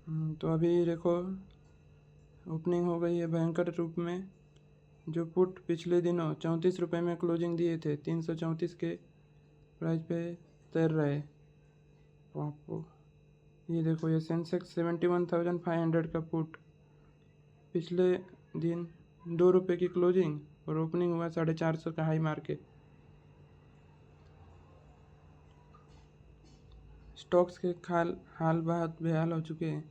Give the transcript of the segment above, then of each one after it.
तो अभी देखो ओपनिंग हो गई है भयंकर रूप में। जो पुट पिछले दिनों 34 रुपये में क्लोजिंग दिए थे, 334 के प्राइस पे तैर रहे। आपको ये देखो, ये सेंसेक्स 71,500 का पुट पिछले दिन 2 रुपये की क्लोजिंग और ओपनिंग हुआ 450 का हाई मार के। स्टॉक्स के हाल बहुत बेहाल हो चुके हैं।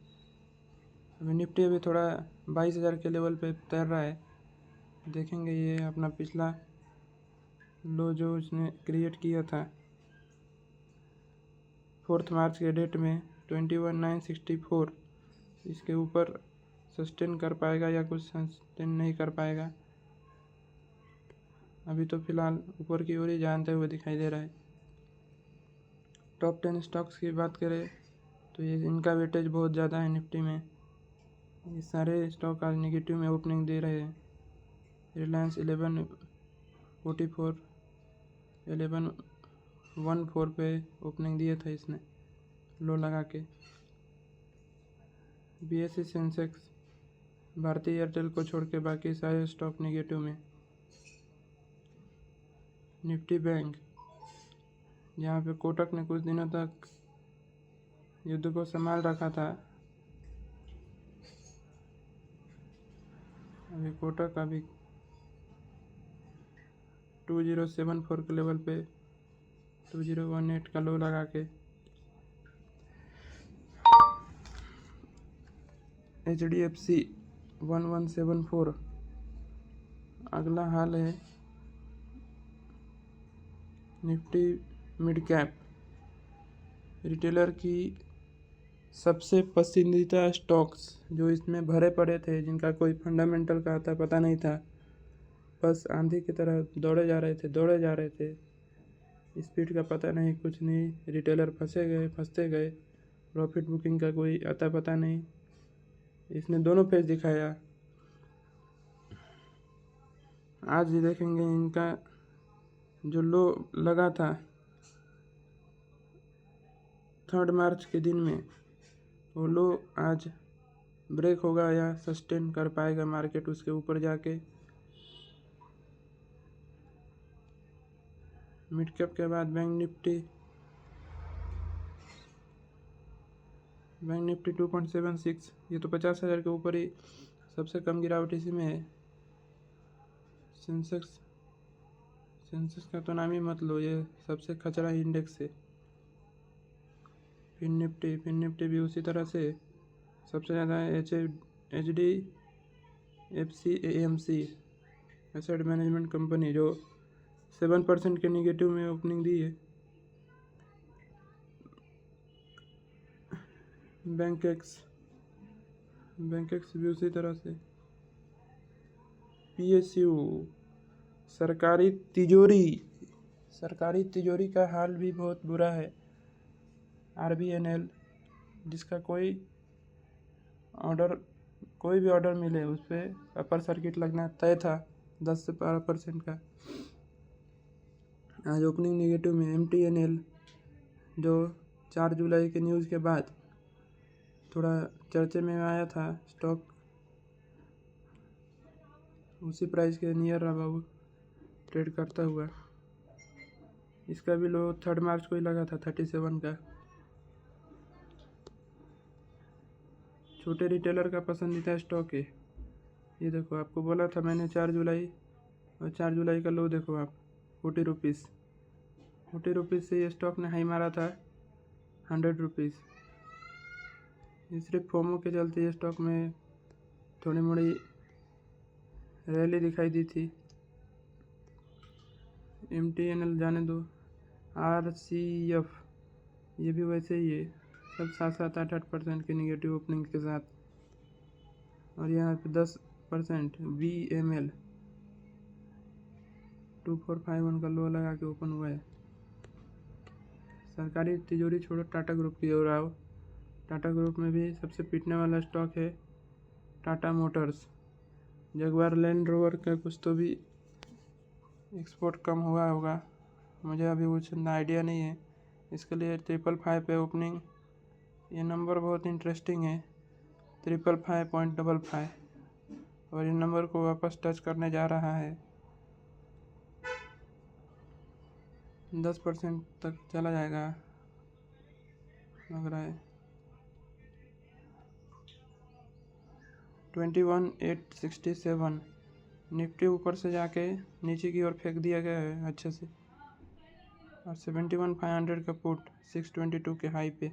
अभी निफ्टी अभी थोड़ा 22,000 के लेवल पे तैर रहा है। देखेंगे ये अपना पिछला लो जो उसने क्रिएट किया था 4 मार्च के डेट में 21,964, इसके ऊपर सस्टेन कर पाएगा या कुछ सस्टेन नहीं कर पाएगा। अभी तो फिलहाल ऊपर की ओर ही जानते हुए दिखाई दे रहा है। टॉप 10 स्टॉक्स की बात करें तो ये इनका वेटेज बहुत ज़्यादा है निफ्टी में। ये सारे स्टॉक आज नेगेटिव में ओपनिंग दे रहे हैं। रिलायंस 1144 1114 पे ओपनिंग दिया था इसने लो लगा के। BSE सेंसेक्स भारतीय एयरटेल को छोड़ के बाकी सारे स्टॉक नेगेटिव में। निफ्टी बैंक जहाँ पे कोटक ने कुछ दिनों तक युद्ध को संभाल रखा था, अभी कोटक अभी 2074 के लेवल पे 2018 का लो लगा के HDFC 1174 अगला हाल है। निफ्टी मिड कैप रिटेलर की सबसे पसंदीदा स्टॉक्स जो इसमें भरे पड़े थे, जिनका कोई फंडामेंटल का आता पता नहीं था, बस आंधी की तरह दौड़े जा रहे थे। स्पीड का पता नहीं, कुछ नहीं। रिटेलर फंसते गए। प्रॉफिट बुकिंग का कोई आता पता नहीं। इसने दोनों फेज दिखाया। आज भी देखेंगे इनका जो लो लगा था 3 मार्च के दिन में, वो लो आज ब्रेक होगा या सस्टेन कर पाएगा मार्केट उसके ऊपर जाके। मिड कैप के बाद बैंक निफ्टी 2.76, ये तो 50,000 के ऊपर ही सबसे कम गिरावट इसी में है। सेंसेक्स का तो नाम ही मत लो, ये सबसे खचरा इंडेक्स है। फिन निफ्टी भी उसी तरह से सबसे ज़्यादा HDFC AMC asset management company जो 7% के निगेटिव में ओपनिंग दी है। बैंक एक्स भी उसी तरह से। PSU सरकारी तिजोरी का हाल भी बहुत बुरा है। RBNL जिसका कोई भी ऑर्डर मिले उस पर अपर सर्किट लगना तय था 10 से 12% का। आज ओपनिंग नेगेटिव में। MTNL जो 4 जुलाई के न्यूज़ के बाद थोड़ा चर्चे में आया था, स्टॉक उसी प्राइस के नियर अबाउ ट्रेड करता हुआ। इसका भी लो 3 मार्च को ही लगा था 37 का। छोटे रिटेलर का पसंदीदा स्टॉक है। ये देखो, आपको बोला था मैंने 4 जुलाई, और 4 जुलाई का लो देखो आप 40 रुपीज़। 40 रुपीज़ से ये स्टॉक ने हाई मारा था 100 रुपीज़। ये सिर्फ फोमो के चलते ये स्टॉक में थोड़ी मोड़ी रैली दिखाई दी थी। MTNL जाने दो। RCF ये भी वैसे ही है, सब 7-8% के निगेटिव ओपनिंग के साथ। और यहाँ पे 10% BML 2451 का लो लगा के ओपन हुआ है। सरकारी तिजोरी छोड़ो, टाटा ग्रुप की ओर आओ। टाटा ग्रुप में भी सबसे पिटने वाला स्टॉक है Tata Motors. Jaguar land rover का कुछ तो भी एक्सपोर्ट कम हुआ होगा, मुझे अभी कुछ आइडिया नहीं है। इसके लिए 555 पे ओपनिंग। ये नंबर बहुत इंटरेस्टिंग है। 555.55 और इन नंबर को वापस टच करने जा रहा है। 10% तक चला जाएगा लग रहा है। 21,867 निफ्टी ऊपर से जाके नीचे की ओर फेंक दिया गया है अच्छे से। और 71,500 का पुट 622 के हाई पे,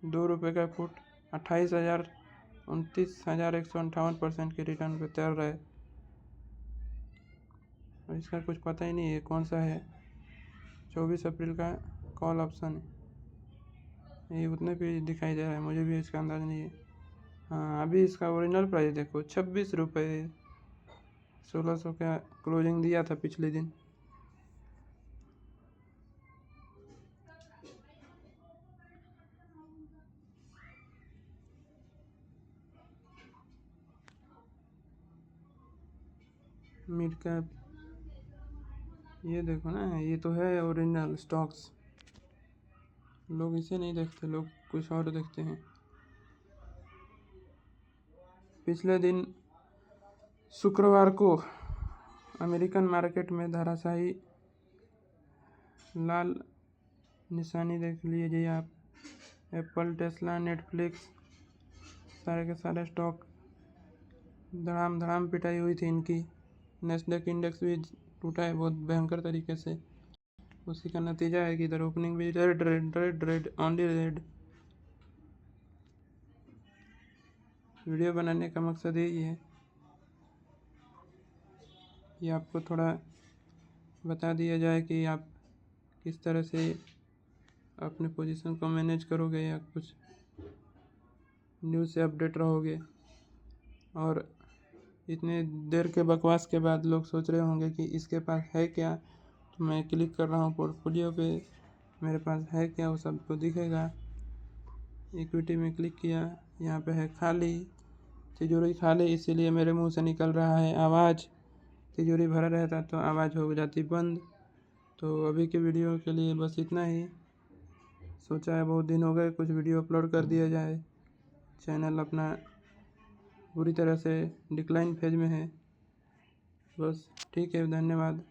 ₹2 का पुट 29,158% के रिटर्न पे तैर रहा है। और इसका कुछ पता ही नहीं है कौन सा है। 24 अप्रैल का कॉल ऑप्शन है, ये उतने पे दिखाई दे रहा है, मुझे भी इसका अंदाज़ नहीं है। हाँ, अभी इसका ओरिजिनल प्राइस देखो ₹26, 1600 का क्लोजिंग दिया था पिछले दिन। मिड कैप ये देखो ना, ये तो है ओरिजिनल स्टॉक्स। लोग इसे नहीं देखते, लोग कुछ और देखते हैं। पिछले दिन शुक्रवार को अमेरिकन मार्केट में धराशायी लाल निशानी देख लीजिए आप। एप्पल, टेस्ला, नेटफ्लिक्स, सारे के सारे स्टॉक धड़ाम धड़ाम पिटाई हुई थी इनकी। नेस्डैक इंडेक्स भी टूटा है बहुत भयंकर तरीके से। उसी का नतीजा है कि इधर ओपनिंग भी red red red red only red. Video बनाने का मकसद यही है कि आपको थोड़ा बता दिया जाए कि आप किस तरह से अपने पोजीशन को मैनेज करोगे या कुछ न्यूज़ से अपडेट रहोगे। और इतने देर के बकवास के बाद लोग सोच रहे होंगे कि इसके पास है क्या, तो मैं क्लिक कर रहा हूँ पोर्टफोलियो पे, मेरे पास है क्या वो सबको दिखेगा। इक्विटी में क्लिक किया, यहाँ पे है खाली, तिजोरी खाली, इसीलिए मेरे मुंह से निकल रहा है आवाज़। तिजोरी भरा रहता तो आवाज़ हो जाती बंद। तो अभी के वीडियो के लिए बस इतना ही। सोचा है बहुत दिन हो गए कुछ वीडियो अपलोड कर दिया जाए। चैनल अपना बुरी तरह से डिक्लाइन फेज में है। बस ठीक है, धन्यवाद।